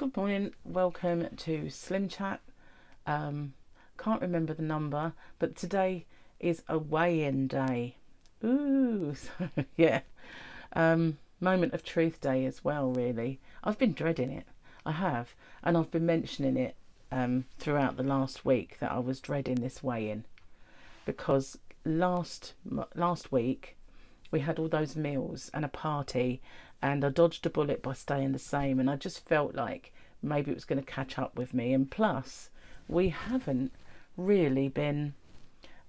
Good morning, welcome to SlimChat. Can't remember the number, but today is a weigh-in day. Ooh, so yeah. Moment of truth day as well, really. I've been dreading it. I have, and I've been mentioning it throughout the last week that I was dreading this weigh-in because last week we had all those meals and a party, and I dodged a bullet by staying the same, and I just felt like maybe it was going to catch up with me. And plus, we haven't really been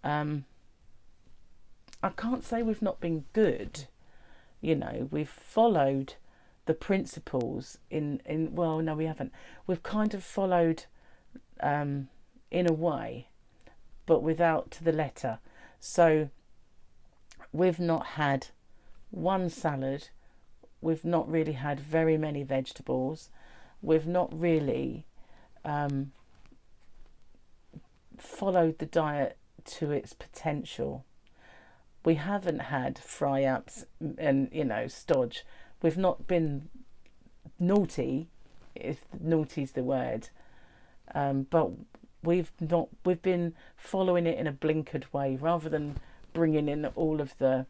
I can't say we've not been good, you know. We've followed the principles in well, no, we haven't. We've kind of followed in a way, but without to the letter. So we've not had one salad, we've not really had very many vegetables, we've not really followed the diet to its potential. We haven't had fry-ups and, you know, stodge. We've not been naughty, if naughty's the word, but we've been following it in a blinkered way rather than bringing in all of the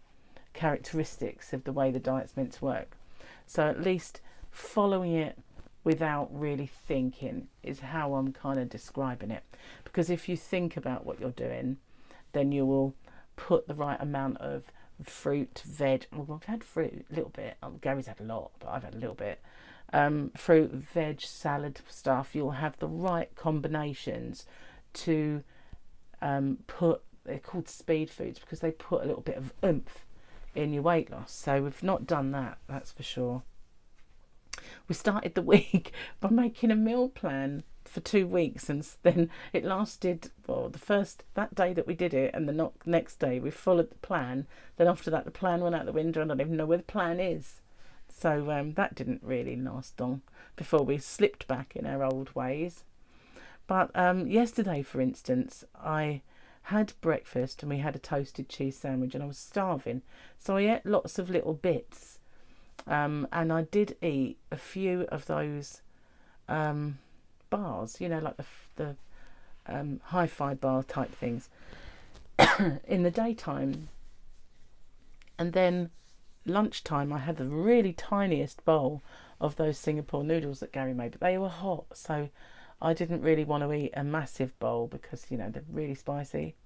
characteristics of the way the diet's meant to work. So at least following it without really thinking is how I'm kind of describing it. Because if you think about what you're doing, then you will put the right amount of fruit, veg. Well, I've had fruit a little bit. Gary's had a lot, but I've had a little bit. Fruit, veg, salad stuff. You'll have the right combinations to put. They're called speed foods because they put a little bit of oomph in your weight loss. So we've not done that, that's for sure. We started the week by making a meal plan for 2 weeks, and then it lasted, well, that day that we did it, and the next day we followed the plan. Then after that the plan went out the window, and I don't even know where the plan is. So that didn't really last long before we slipped back in our old ways. But yesterday, for instance, I had breakfast and we had a toasted cheese sandwich, and I was starving, so I ate lots of little bits, and I did eat a few of those bars, you know, like the hi-fi bar type things in the daytime. And then lunchtime I had the really tiniest bowl of those Singapore noodles that Gary made, but they were hot, so I didn't really want to eat a massive bowl because, you know, they're really spicy.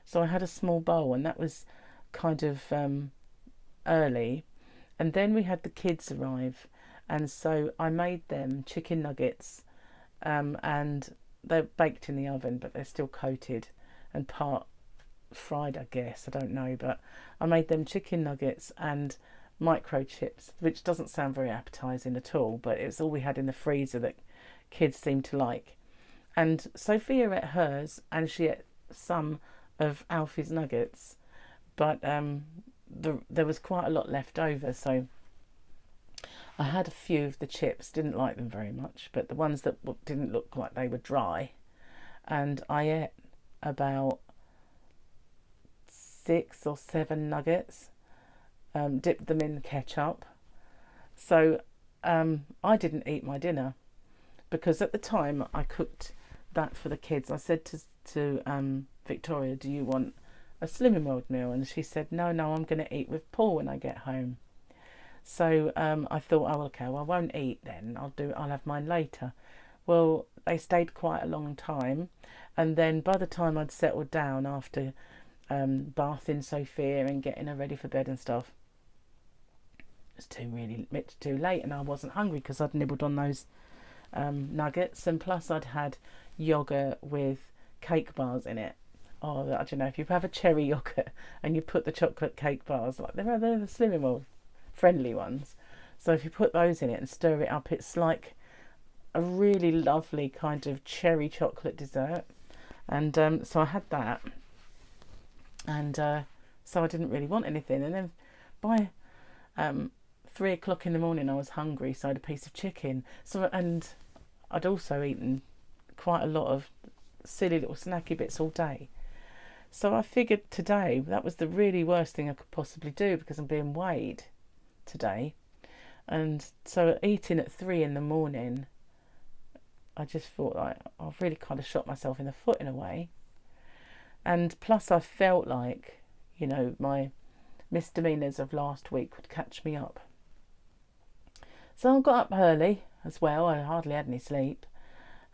So I had a small bowl, and that was kind of early. And then we had the kids arrive, and so I made them chicken nuggets, and they're baked in the oven, but they're still coated and part fried, I guess. I don't know, but I made them chicken nuggets and microchips, which doesn't sound very appetizing at all, but it's all we had in the freezer that kids seem to like. And Sophia ate hers, and she ate some of Alfie's nuggets, but there was quite a lot left over, so I had a few of the chips. Didn't like them very much, but the ones that didn't look like they were dry, and I ate about 6 or 7 nuggets, dipped them in ketchup. So I didn't eat my dinner, because at the time I cooked that for the kids. I said to Victoria, do you want a Slimming World meal? And she said, no, I'm going to eat with Paul when I get home. So I thought, oh, okay, well, I won't eat then. I'll have mine later. Well, they stayed quite a long time, and then by the time I'd settled down after bathing Sophia and getting her ready for bed and stuff, it was too late, and I wasn't hungry because I'd nibbled on those nuggets, and plus I'd had yogurt with cake bars in it. Oh, I don't know, if you have a cherry yogurt and you put the chocolate cake bars, like they're the Slimming World friendly ones, so if you put those in it and stir it up, it's like a really lovely kind of cherry chocolate dessert. And so I had that, and so I didn't really want anything. And then by 3 o'clock in the morning I was hungry, so I had a piece of chicken. And I'd also eaten quite a lot of silly little snacky bits all day. So I figured today that was the really worst thing I could possibly do, because I'm being weighed today. And so eating at 3 in the morning I just thought like I've really kind of shot myself in the foot in a way. And plus I felt like, you know, my misdemeanors of last week would catch me up. So I got up early as well. I hardly had any sleep.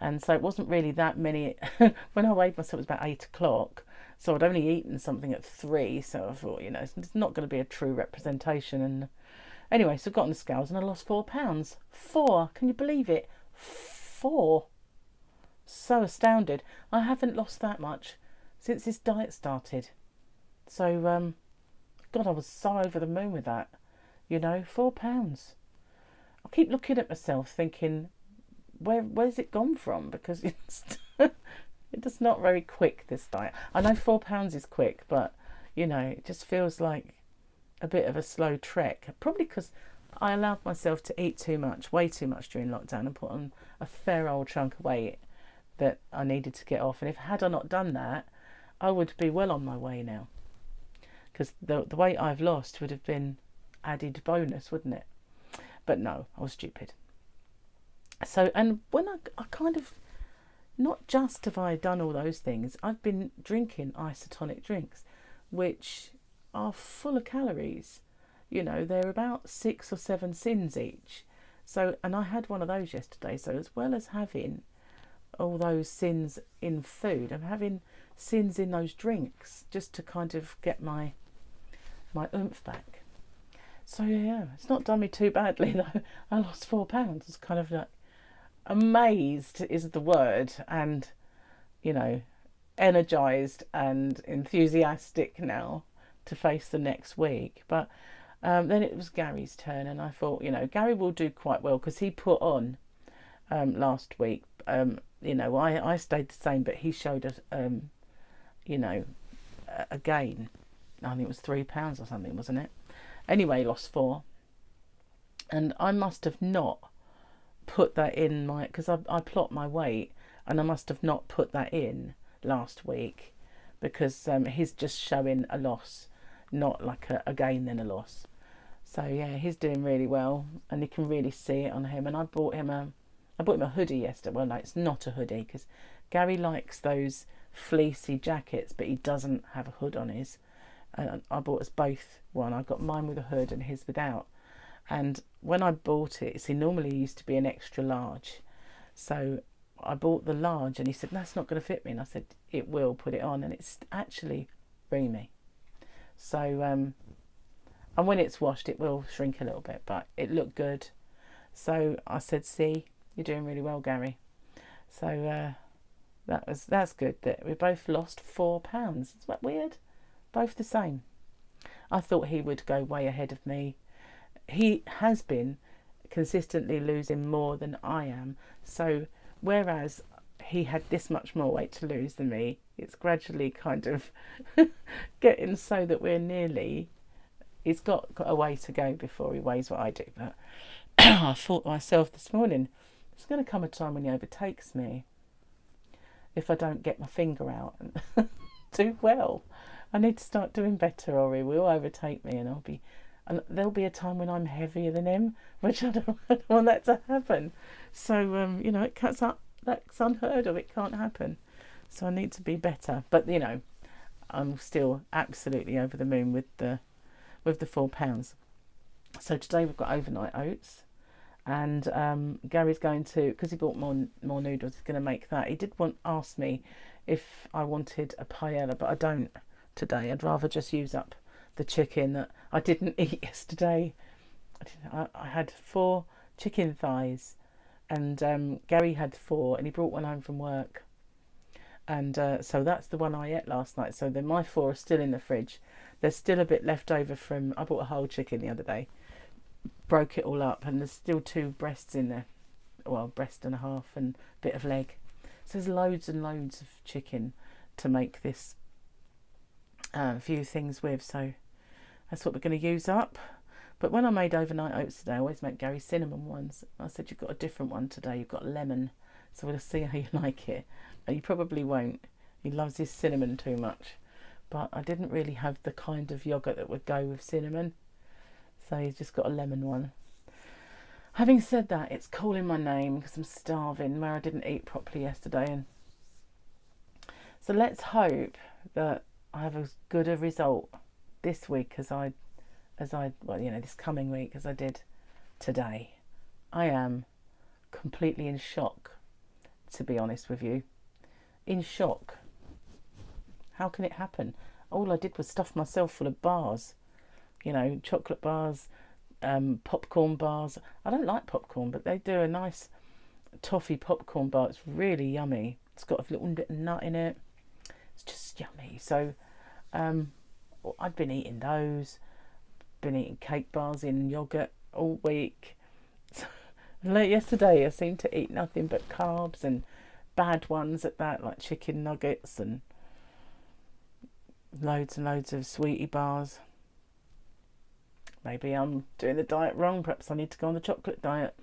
And so it wasn't really that many. When I weighed myself, it was about 8 o'clock. So I'd only eaten something at 3. So I thought, you know, it's not going to be a true representation. And anyway, so I got on the scales and I lost 4 pounds. 4. Can you believe it? 4. So astounded. I haven't lost that much since this diet started. So, God, I was so over the moon with that. You know, 4 pounds. I keep looking at myself thinking, where's it gone from? Because it's just not very quick, this diet. I know 4 pounds is quick, but, you know, it just feels like a bit of a slow trek. Probably because I allowed myself to eat too much, way too much during lockdown, and put on a fair old chunk of weight that I needed to get off. And if had I not done that, I would be well on my way now. Because the weight I've lost would have been added bonus, wouldn't it? But no, I was stupid. So, and when I kind of, not just have I done all those things, I've been drinking isotonic drinks, which are full of calories. You know, they're about 6 or 7 sins each. So, and I had one of those yesterday. So as well as having all those sins in food, I'm having sins in those drinks just to kind of get my oomph back. So yeah, it's not done me too badly though. I lost 4 pounds. It's kind of like, amazed is the word, and, you know, energized and enthusiastic now to face the next week. But then it was Gary's turn, and I thought, you know, Gary will do quite well because he put on last week. You know, I stayed the same, but he showed us, you know, a gain. I think it was 3 pounds or something, wasn't it? Anyway, he lost 4, and I must have not put that in my, because I plot my weight, and I must have not put that in last week, because he's just showing a loss, not like a gain then a loss. So yeah, he's doing really well, and you can really see it on him. And I bought him a hoodie yesterday. Well, no, it's not a hoodie, because Gary likes those fleecy jackets, but he doesn't have a hood on his. And I bought us both one. I got mine with a hood and his without. And when I bought it, see, normally it used to be an extra large. So I bought the large, and he said, that's not going to fit me. And I said, it will, put it on. And it's actually roomy. So, and when it's washed, it will shrink a little bit, but it looked good. So I said, see, you're doing really well, Gary. So that's good that we both lost 4 pounds. It's that weird. Both the same. I thought he would go way ahead of me. He has been consistently losing more than I am. So whereas he had this much more weight to lose than me, it's gradually kind of getting so that we're nearly, he's got a way to go before he weighs what I do. But I thought to myself this morning, there's going to come a time when he overtakes me if I don't get my finger out and do well. I need to start doing better, or he will overtake me, and there'll be a time when I'm heavier than him, which I don't want that to happen. So, you know, that's unheard of. It can't happen. So I need to be better. But, you know, I'm still absolutely over the moon with the 4 pounds. So today we've got overnight oats, and Gary's going to, because he bought more noodles, he's going to make that. He did ask me if I wanted a paella, but I don't today. I'd rather just use up the chicken that I didn't eat yesterday. I had 4 chicken thighs, and Gary had 4, and he brought one home from work, and so that's the one I ate last night. So then my 4 are still in the fridge. There's still a bit left over from, I bought a whole chicken the other day, broke it all up, and there's still 2 breasts in there, well, breast and a half and a bit of leg. So there's loads and loads of chicken to make this few things with, so that's what we're going to use up. But when I made overnight oats today, I always make Gary cinnamon ones. I said, you've got a different one today, you've got lemon, so we'll see how you like it. And you probably won't, he loves his cinnamon too much, but I didn't really have the kind of yoghurt that would go with cinnamon, so he's just got a lemon one. Having said that, it's calling my name because I'm starving where I didn't eat properly yesterday. And so let's hope that I have as good a result this week as I well, you know, this coming week as I did today. I am completely in shock, to be honest with you. In shock. How can it happen? All I did was stuff myself full of bars, you know, chocolate bars, popcorn bars. I don't like popcorn, but they do a nice toffee popcorn bar. It's really yummy. It's got a little bit of nut in it. It's just yummy. So I'd been eating those, been eating cake bars in yogurt all week. So, late yesterday I seemed to eat nothing but carbs, and bad ones at that, like chicken nuggets and loads of sweetie bars. Maybe I'm doing the diet wrong. Perhaps I need to go on the chocolate diet.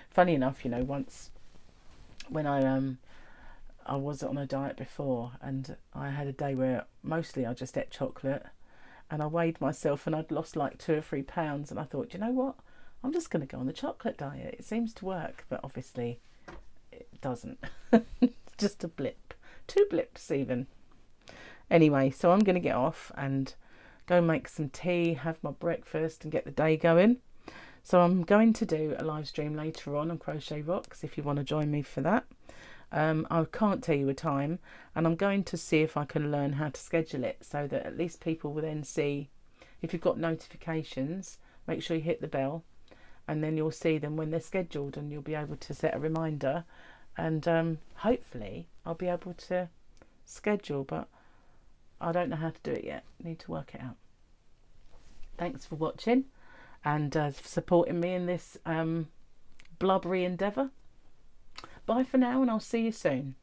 Funny enough, you know, once when I was on a diet before, and I had a day where mostly I just ate chocolate, and I weighed myself and I'd lost like 2 or 3 pounds, and I thought, you know what, I'm just going to go on the chocolate diet. It seems to work, but obviously it doesn't. It's just a blip, 2 blips even. Anyway, so I'm going to get off and go make some tea, have my breakfast and get the day going. So I'm going to do a live stream later on Crochet Rocks if you want to join me for that. I can't tell you a time, and I'm going to see if I can learn how to schedule it so that at least people will then see. If you've got notifications, make sure you hit the bell, and then you'll see them when they're scheduled, and you'll be able to set a reminder, and hopefully I'll be able to schedule, but I don't know how to do it yet. Need to work it out. Thanks for watching and supporting me in this blubbery endeavour. Bye for now, and I'll see you soon.